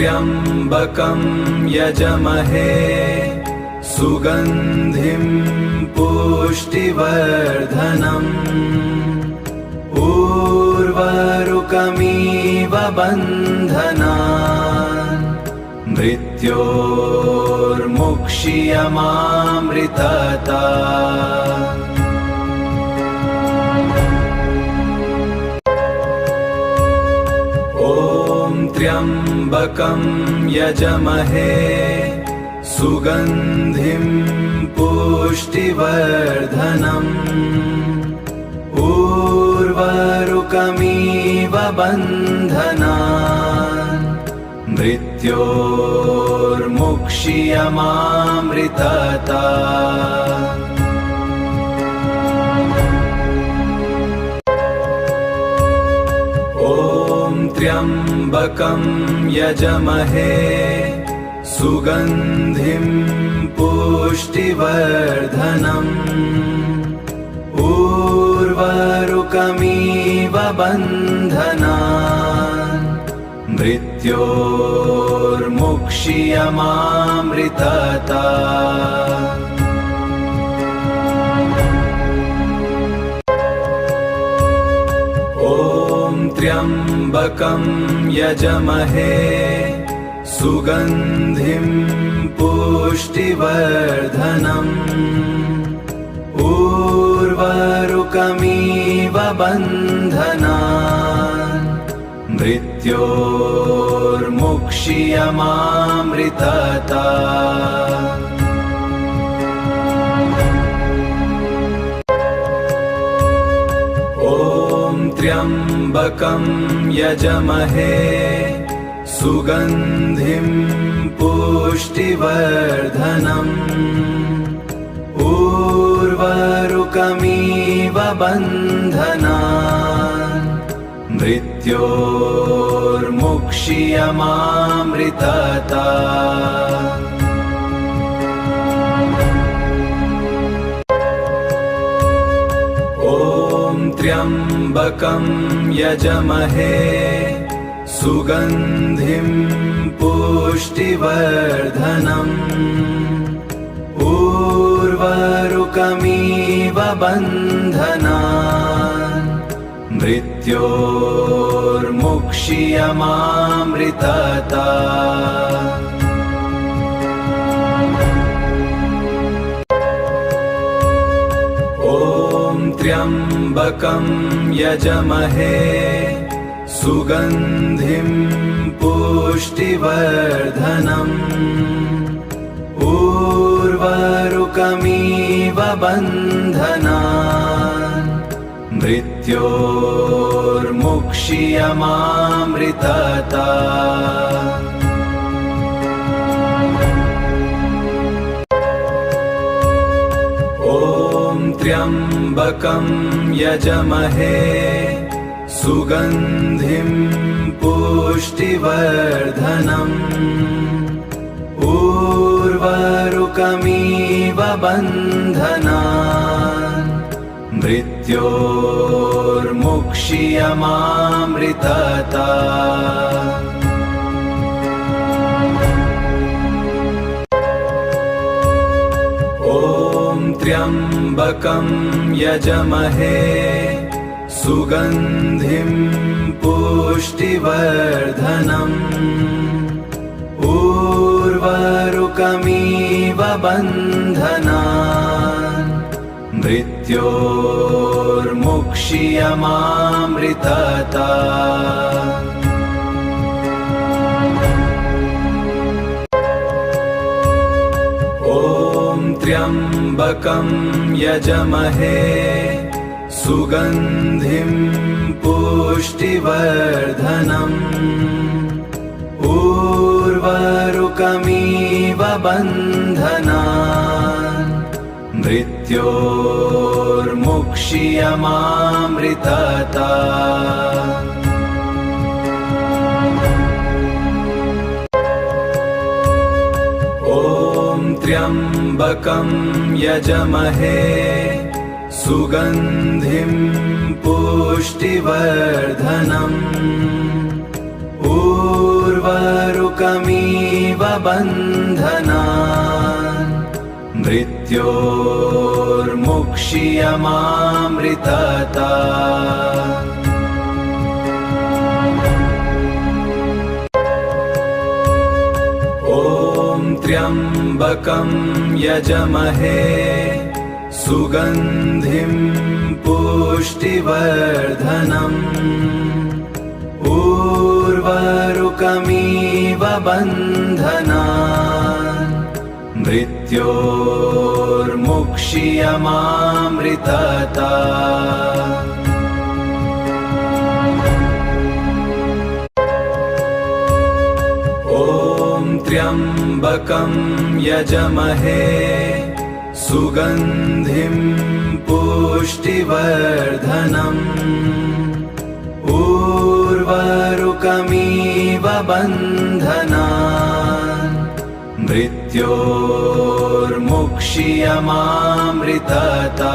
त्र्यम्बकं यजमहे सुगन्धिं पुष्टिवर्धनम् उर्वारुकमिव बन्धनान् मृत्योर्मुक्ष्यमामृततात्। त्र्यम्बकं यजमहे सुगन्धिं पुष्टिवर्धनम् उर्वारुकमिव बन्धनान् मृत्योर्मुक्ष्यमामृततात्। त्र्यम्बकं यजमहे सुगन्धिं पुष्टिवर्धनम् उर्वारुकमिव बन्धनान् मृत्योर्मुक्ष्यमामृततात्। त्र्यम्बकं यजमहे सुगन्धिं पुष्टिवर्धनम् उर्वारुकमिव बन्धनान् मृत्योर्मुक्ष्यमामृततात्। त्र्यम्बकं यजमहे सुगन्धिं पुष्टिवर्धनम् उर्वारुकमिव बन्धनान् मृत्योर्मुक्ष्यमामृततात्। त्र्यम्बकं यजमहे सुगन्धिं पुष्टिवर्धनम् उर्वारुकमिव बन्धनान् मृत्योर्मुक्ष्यमामृततात्। त्र्यम्बकं यजमहे सुगन्धिं पुष्टिवर्धनम् उर्वारुकमिव बन्धनान् मृत्योर्मुक्ष्यमामृततात्। त्र्यम्बकं यजमहे सुगन्धिं पुष्टिवर्धनम् उर्वारुकमिव बन्धनान् मृत्योर्मुक्ष्यमामृततात्। त्र्यम्बकं यजमहे सुगन्धिं पुष्टिवर्धनम् उर्वारुकमिव बन्धनान् मृत्योर्मुक्ष्यमामृततात्। त्र्यम्बकं यजमहे सुगन्धिं पुष्टिवर्धनम् उर्वारुकमिव बन्धनान् मृत्योर्मुक्ष्यमामृततात्। त्र्यम्बकं यजमहे सुगन्धिं पुष्टिवर्धनम् उर्वारुकमिव बन्धनान् मृत्योर्मुक्ष्यमामृतता ॐ त्र्यम्बकं यजमहे सुगन्धिं पुष्टिवर्धनम् उर्वारुकमिव बन्धनान् मृत्योर्मुक्ष्यमामृतता ॐ त्र्यम्बकं यजमहे सुगन्धिं पुष्टिवर्धनम् उर्वारुकमिव बन्धनान् मृत्योर्मुक्ष्यमामृतता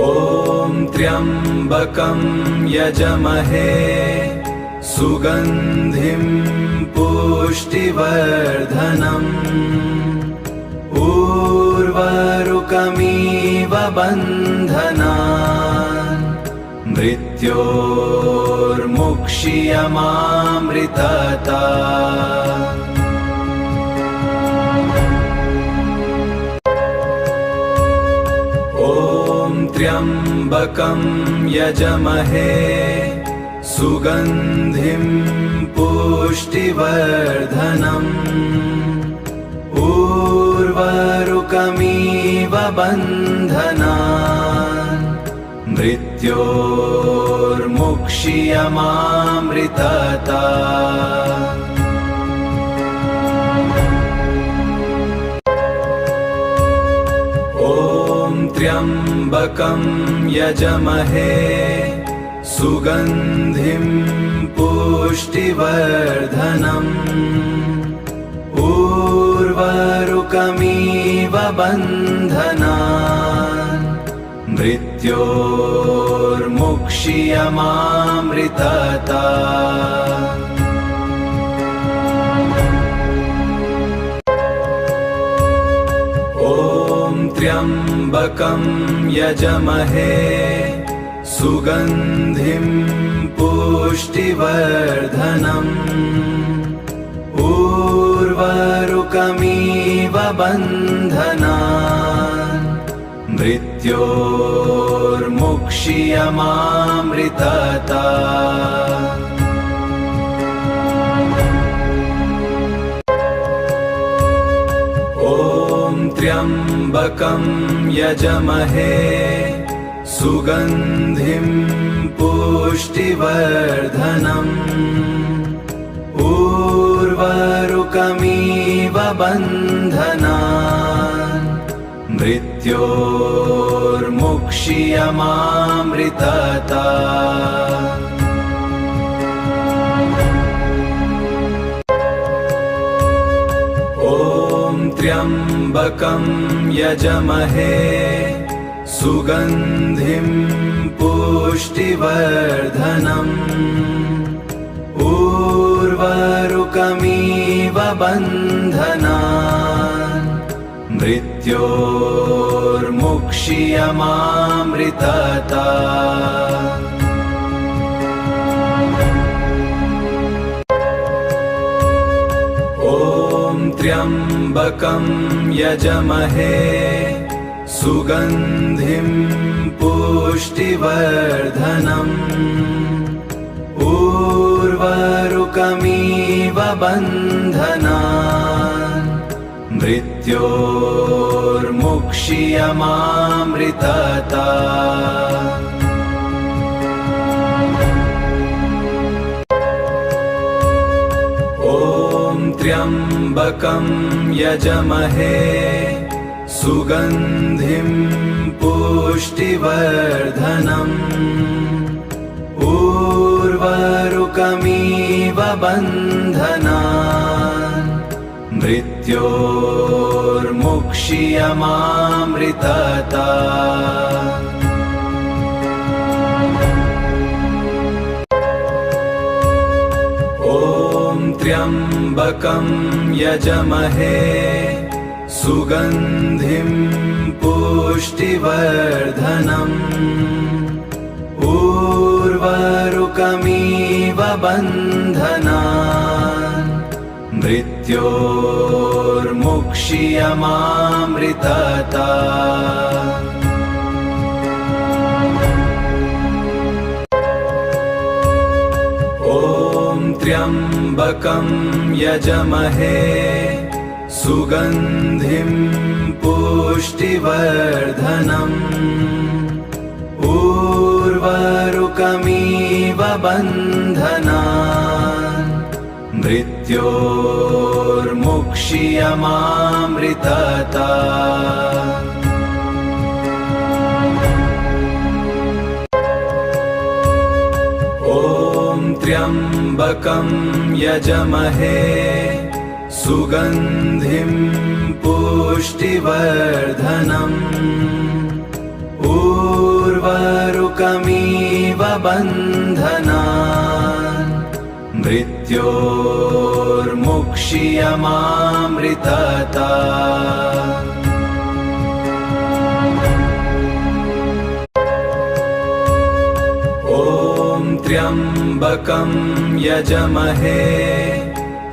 ॐ त्र्यम्बकं यजमहे सुगन्धिं पुष्टिवर्धनम् उर्वारुकमिव बन्धनान् मृत्योर्मुक्ष्यमामृतता ॐ त्र्यम्बकं यजमहे सुगन्धिं पुष्टिवर्धनम् उर्वारुकमिव बन्धनान् मृत्योर्मुक्ष्यमामृतता ॐ त्र्यम्बकं यजमहे सुगन्धिं पुष्टिवर्धनम् उर्वारुकमिव बन्धनान् मृत्योर्मुक्ष्यमामृतता ॐ त्र्यम्बकं यजमहे सुगन्धिं पुष्टिवर्धनम् उर्वारुकमिव बन्धनान् मृत्योर्मुक्ष्यमामृतता ॐ त्र्यम्बकं यजमहे सुगन्धिं पुष्टिवर्धनम् उर्वारुकमिव बन्धनान् मृत्योर्मुक्ष्यमामृतता ॐ त्र्यम्बकं यजमहे सुगन्धिं पुष्टिवर्धनम् उर्वारुकमिव बन्धनान् मृत्योर्मुक्ष्यमामृतता ॐ त्र्यम्बकं यजमहे सुगन्धिं पुष्टिवर्धनम् उर्वारुकमिव बन्धनान् मृत्योर्मुक्ष्यमामृतता ॐ त्र्यम्बकं यजमहे सुगन्धिं पुष्टिवर्धनम् उर्वारुकमिव बन्धनान् मृत्योर्मुक्ष्यमामृतता त्र्यम्बकं यजमहे सुगन्धिं पुष्टिवर्धनम् उर्वारुकमिव बन्धनान् मृत्योर्मुक्ष्यमामृतता त्र्यम्बकं यजमहे सुगन्धिं पुष्टिवर्धनम् उर्वारुकमिव बन्धनान् मृत्योर्मुक्ष्यमामृतता त्र्यम्बकं यजमहे सुगन्धिं पुष्टिवर्धनम् उर्वारुकमिव बन्धनान् मृत्योर्मुक्ष्यमामृतता त्र्यम्बकं यजमहे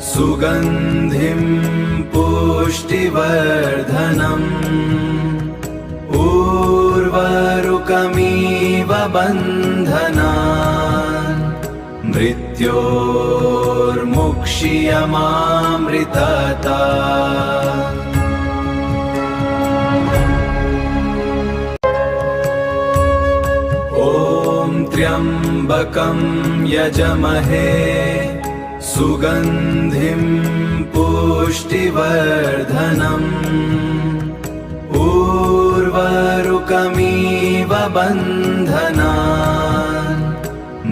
सुगन्धिं पुष्टिवर्धनम् उर्वारुकमिव बन्धनान् मृत्योर्मुक्ष्यमामृतता त्र्यम्बकं यजमहे सुगन्धिं पुष्टिवर्धनम् उर्वारुकमिव बन्धनान्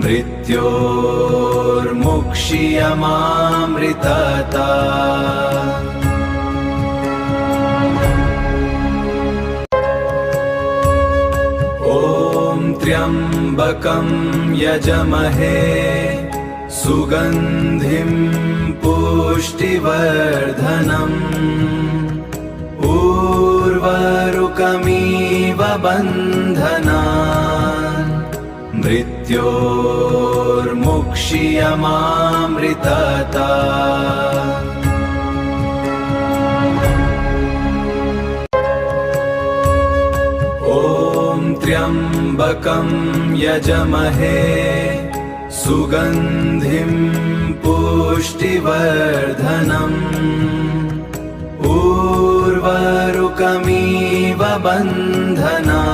मृत्योर्मुक्ष्यमामृतता त्र्यम्बकं यजमहे सुगन्धिं पुष्टिवर्धनम् उर्वारुकमिव बन्धनान् मृत्योर्मुक्ष्यमामृतता त्र्यम्बकं यजमहे सुगन्धिं पुष्टिवर्धनम् उर्वारुकमिव बन्धनान्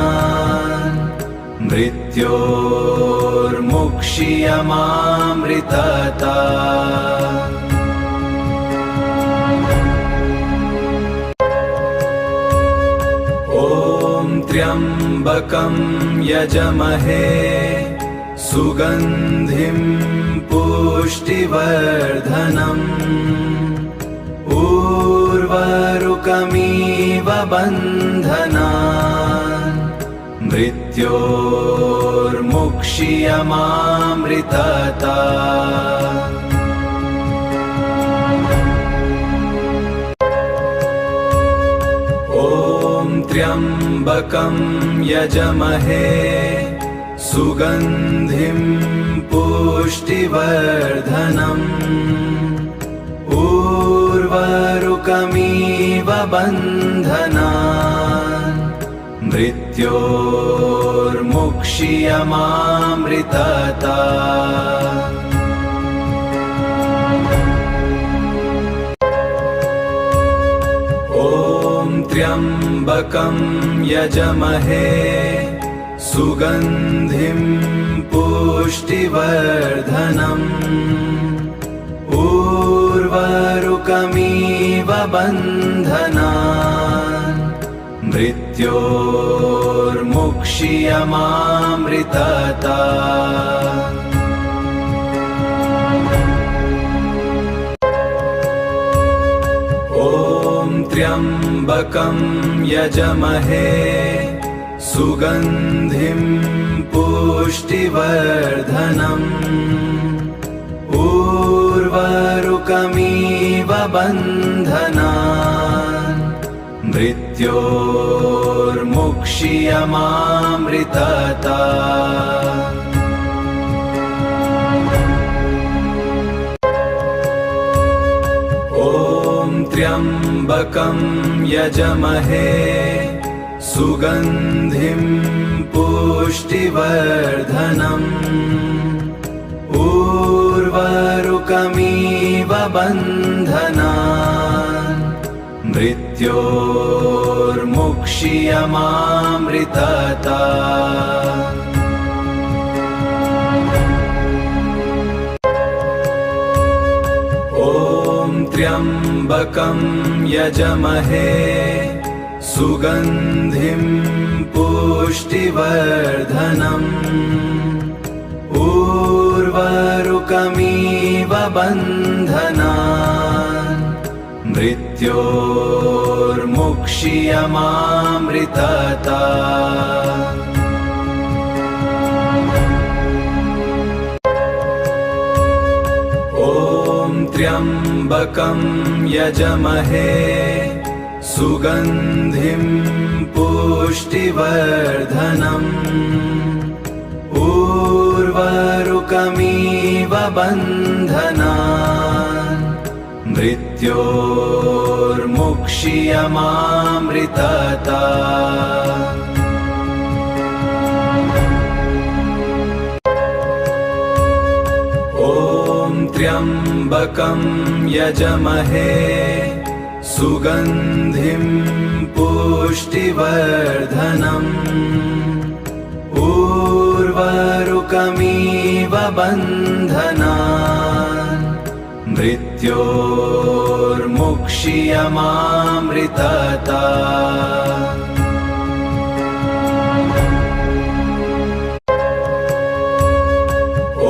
मृत्योर्मुक्ष्यमामृतता त्र्यम्बकं यजमहे सुगन्धिं पुष्टिवर्धनम् उर्वारुकमिव बन्धनान् मृत्योर्मुक्ष्यमामृतता त्र्यम्बकं यजमहे सुगन्धिं पुष्टिवर्धनम् उर्वारुकमिव बन्धनान् मृत्योर्मुक्ष्यमामृतता त्र्यम्बकं यजमहे सुगन्धिं पुष्टिवर्धनम् उर्वारुकमिव बन्धनान् मृत्योर्मुक्ष्यमामृतता त्र्यम्बकं यजमहे सुगन्धिं पुष्टिवर्धनम् उर्वारुकमिव बन्धनान् मृत्योर्मुक्ष्यमामृतता ॐ त्र्यम्बकं यजमहे सुगन्धिं पुष्टिवर्धनम् उर्वारुकमिव बन्धनान् मृत्योर्मुक्ष्यमामृतता ॐ त्र्यम्बकं यजमहे सुगन्धिं पुष्टिवर्धनम् उर्वारुकमिव बन्धनान् मृत्योर्मुक्ष्यमामृतता ॐ त्र्यम्बकं यजमहे सुगन्धिं पुष्टिवर्धनम् उर्वारुकमिव बन्धनान् मृत्योर्मुक्ष्यमामृतता ॐ त्र्यम्बकं यजमहे सुगन्धिं पुष्टिवर्धनम् उर्वारुकमिव बन्धनान् मृत्योर्मुक्ष्यमामृतता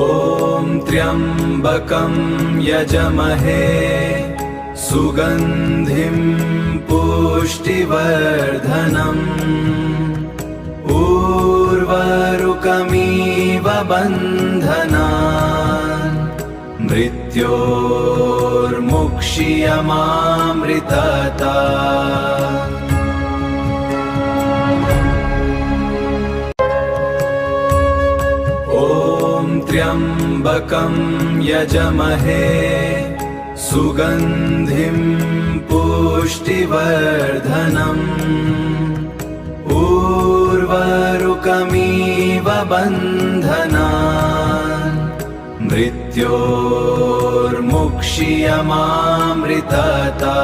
ॐ त्र्यम्बकं यजमहे सुगन्धिं पुष्टिवर्धनम् उर्वारुकमिव बन्धनान् मृत्योर्मुक्ष्यमामृतता ॐ त्र्यम्बकं यजमहे सुगन्धिं पुष्टिवर्धनम् उर्वारुकमिव बन्धनान् मृत्योर्मुक्ष्यमामृतता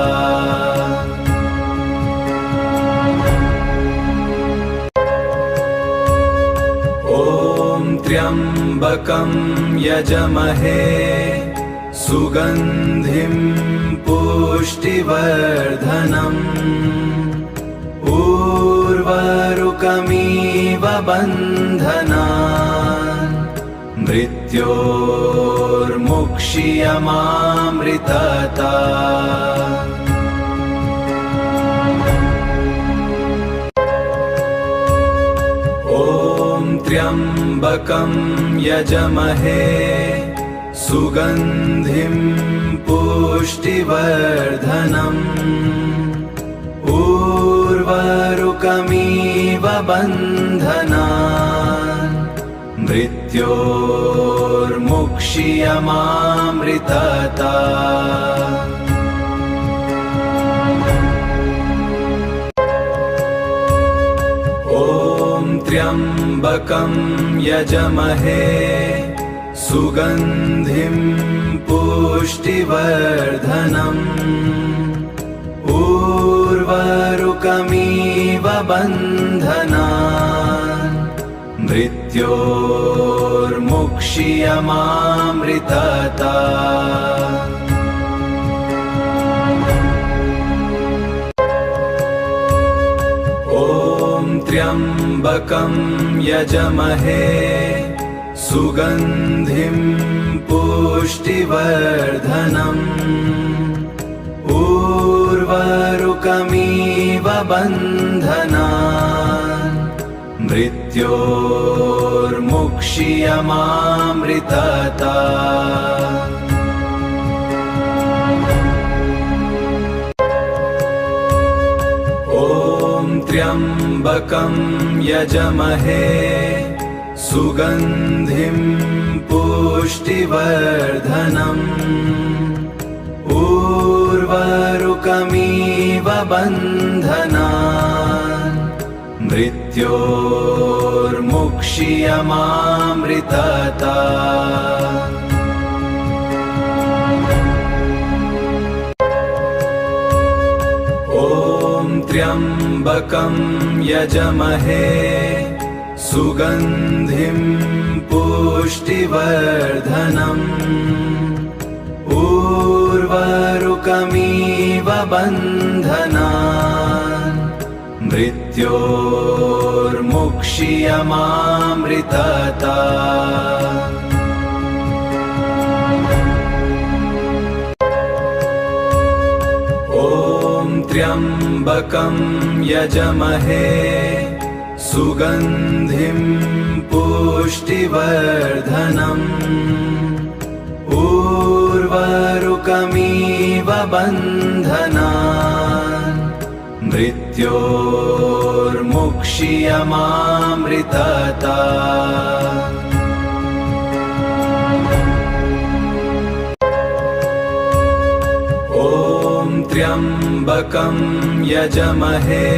ॐ त्र्यम्बकं यजमहे सुगन्धिं पुष्टिवर्धनम् उर्वारुकमिव बन्धनान् मृत्योर्मुक्ष्यमामृतता ॐ त्र्यम्बकं यजमहे सुगन्धिं पुष्टिवर्धनम् उर्वारुकमिव बन्धनान् मृत्योर्मुक्ष्यमामृतता ॐ त्र्यम्बकं यजमहे सुगन्धिं पुष्टिवर्धनम् उर्वारुकमिव बन्धनान् मृत्योर्मुक्ष्यमामृतता ॐ त्र्यम्बकं यजमहे सुगन्धिं पुष्टिवर्धनम् उर्वारुकमिव बन्धनान् मृत्योर्मुक्ष्यमामृतता त्र्यम्बकं यजमहे सुगन्धिं पुष्टिवर्धनम् उर्वारुकमिव बन्धनान् मृत्योर्मुक्ष्यमामृतता त्र्यम्बकं यजमहे सुगन्धिं पुष्टिवर्धनम् उर्वारुकमिव बन्धनान् मृत्योर्मुक्ष्यमामृतता त्र्यम्बकं यजमहे सुगन्धिं पुष्टिवर्धनम् उर्वारुकमिव बन्धनान् मृत्योर्मुक्ष्यमामृतता त्र्यम्बकं यजमहे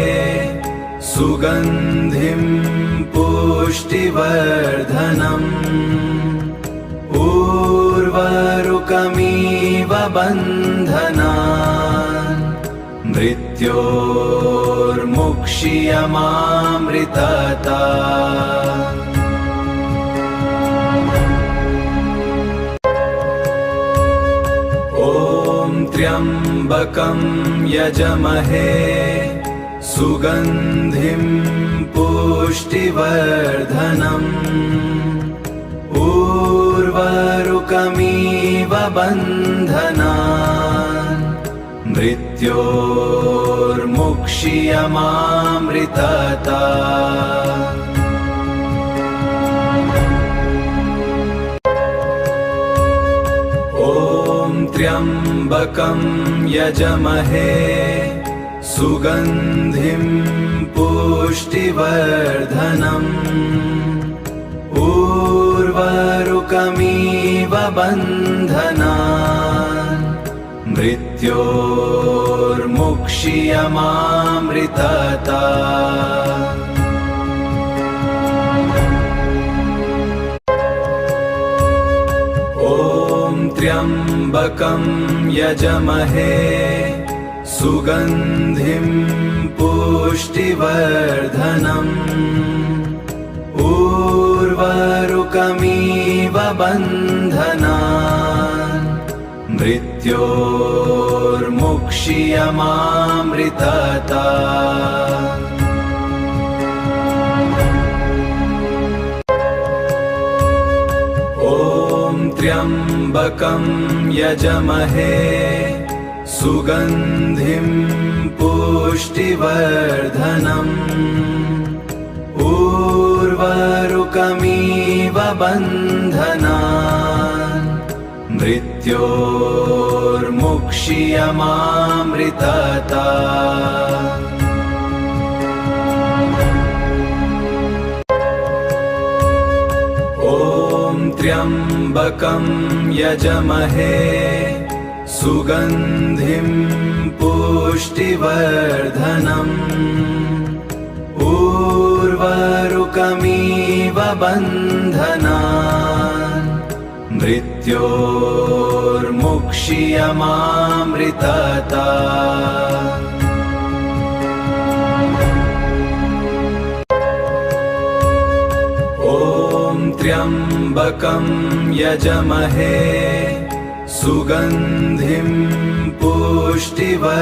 सुगन्धिं पुष्टिवर्धनम् उर्वारुकमिव बन्धनान् मृत्योर्मुक्ष्यमामृतता त्र्यम्बकं यजमहे सुगन्धिं पुष्टिवर्धनम् उर्वारुकमिव बन्धनान् मृत्योर्मुक्ष्यमामृतता त्र्यम्बकं यजमहे सुगन्धिं पुष्टिवर्धनम् उर्वारुकमिव बन्धनान् मृत्योर्मुक्ष्यमामृतता त्र्यम्बकं यजमहे सुगन्धिं पुष्टिवर्धनम् उर्वारुकमिव बन्धनान् मृत्योर्मुक्ष्यमामृतता त्र्यम्बकं यजमहे सुगन्धिं पुष्टिवर्धनम् उर्वारुकमिव बन्धनान् मृत्योर्मुक्ष्यमामृतता त्र्यम्बकं यजमहे सुगन्धिं पुष्टिवर्धनम् उर्वारुकमिव बन्धनान् मृत्योर्मुक्ष्यमामृतता त्र्यम्बकं यजमहे सुगन्धिं पुष्टिवर्धनम्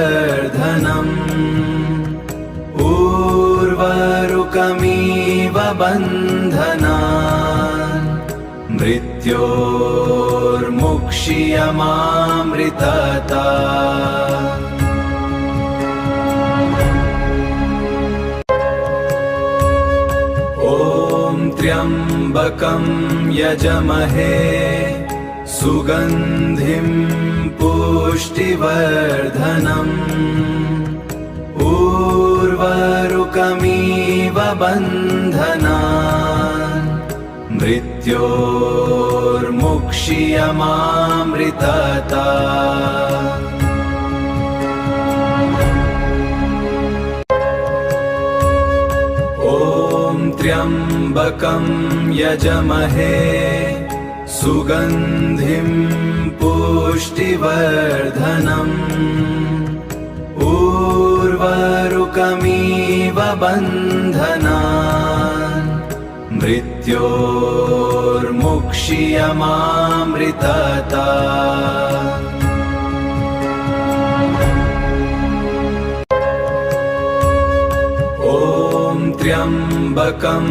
उर्वारुकमिव बन्धनान् मृत्योर्मुक्ष्यमामृतता त्र्यम्बकं यजमहे सुगन्धिं पुष्टिवर्धनम् उर्वारुकमिव बन्धनान् मृत्योर्मुक्षीयमामृतता त्र्यम्बकं यजमहे सुगन्धिं पुष्टिवर्धनम् उर्वारुकमिव बन्धनान् मृत्योर्मुक्षीयमामृतता त्र्यम्बकं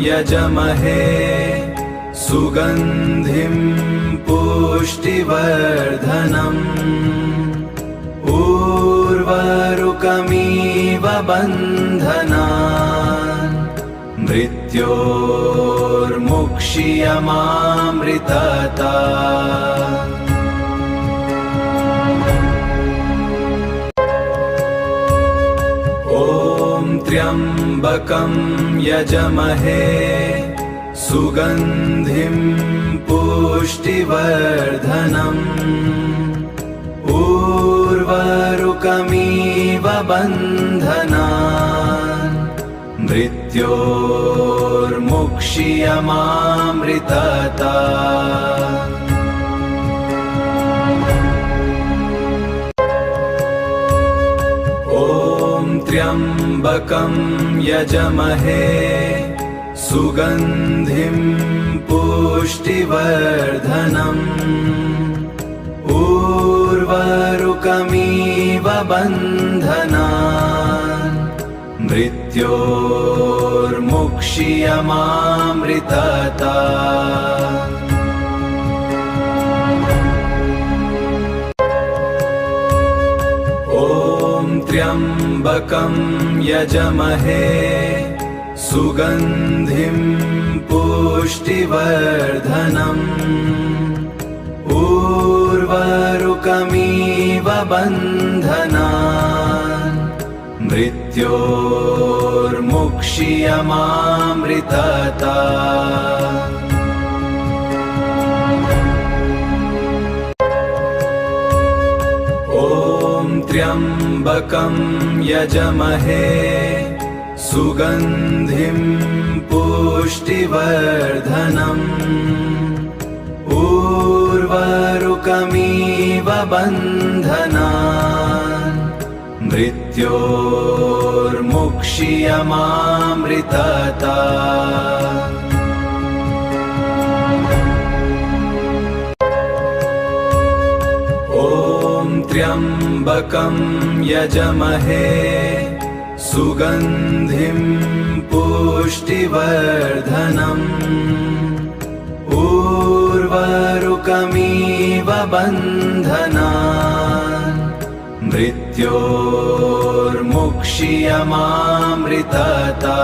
यजमहे सुगन्धिं पुष्टिवर्धनम् उर्वारुकमिव बन्धनान् मृत्योर्मुक्षीयमामृतता त्र्यम्बकं यजमहे सुगन्धिं पुष्टिवर्धनम् उर्वारुकमिव बन्धनान् मृत्योर्मुक्षीयमामृतता त्र्यम्बकं यजमहे सुगन्धिं पुष्टिवर्धनम् उर्वारुकमिव बन्धनान् मृत्योर्मुक्षीयमामृतता त्र्यम्बकं यजमहे सुगन्धिं पुष्टिवर्धनम् उर्वारुकमिव बन्धनान् मृत्योर्मुक्षीयमामृतता त्र्यम्बकं यजमहे सुगन्धिं पुष्टिवर्धनम् उर्वारुकमिव बन्धनान् मृत्योर्मुक्षीयमामृतता त्र्यम्बकं यजमहे सुगन्धिं पुष्टिवर्धनम् उर्वारुकमिव बन्धनान् मृत्योर्मुक्षीयमामृतता